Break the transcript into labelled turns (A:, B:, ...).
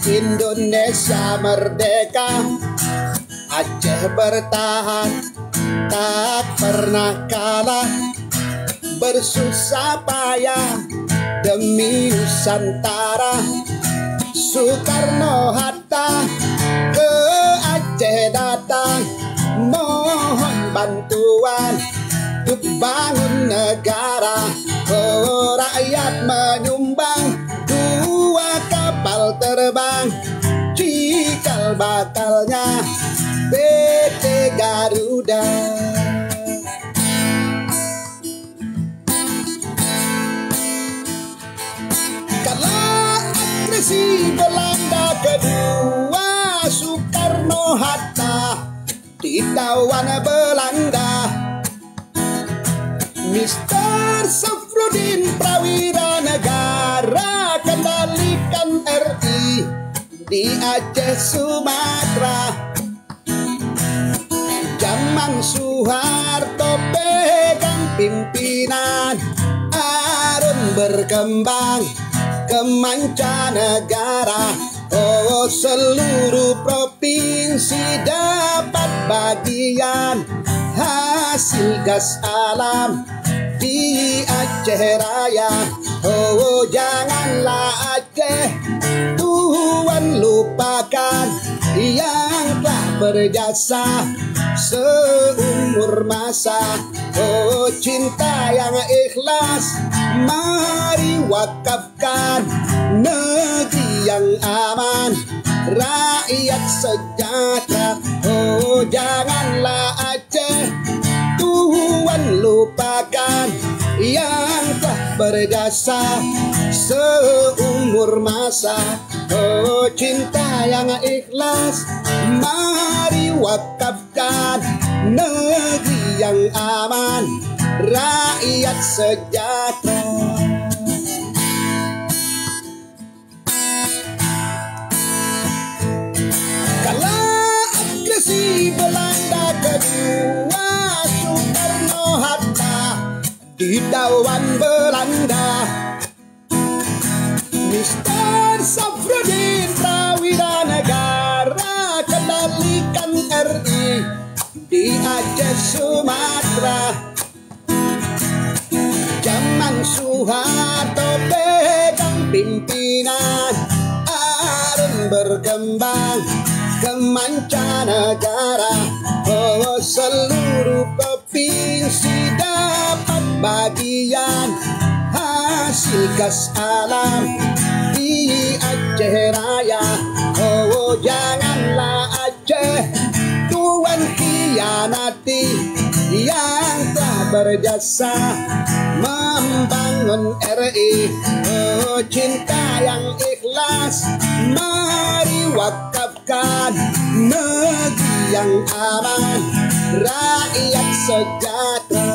A: Indonesia merdeka, Aceh bertahan, tak pernah kalah, bersusah payah demi Nusantara. Soekarno-Hatta ke Aceh datang, mohon bantuan untuk bangun negara. Oh, rakyat menyumbang 2 kapal terbang, cikal bakalnya PT Garuda. Kala agresi Belanda kedua, Soekarno-Hatta ditawan Belanda. Mister Safrudin Prawira Negara kendalikan RI di Aceh Sumatera. Zaman Soeharto pegang pimpinan, Arun berkembang ke mancanegara. Oh, seluruh provinsi dapat bagian hasil gas alam di Aceh Raya. Oh, janganlah Aceh Tuhan lupakan yang telah berjasa seumur masa. Oh, cinta yang ikhlas mari wakafkan, negeri yang aman, rakyat sejahtera. Oh, janganlah Aceh Tuhan lupakan yang telah berjasa seumur masa. Oh, cinta yang ikhlas mari wakafkan, negeri yang aman, rakyat sejahtera. Kala agresi Belanda kedua, Soekarno-Hatta ditawan Belanda. Mister Safrudin Prawira Negara kendalikan RI di Aceh Sumatera. Zaman Soeharto pegang pimpinan, Arun berkembang ke mancanegara. Oh, seluruh provinsi dapat bagian hasil gas alam di Aceh Raya. Oh, janganlah Aceh Tuhan khianati yang telah berjasa membangun RI. Oh, cinta yang ikhlas mari wakafkan, negeri yang aman, rakyat sejahtera.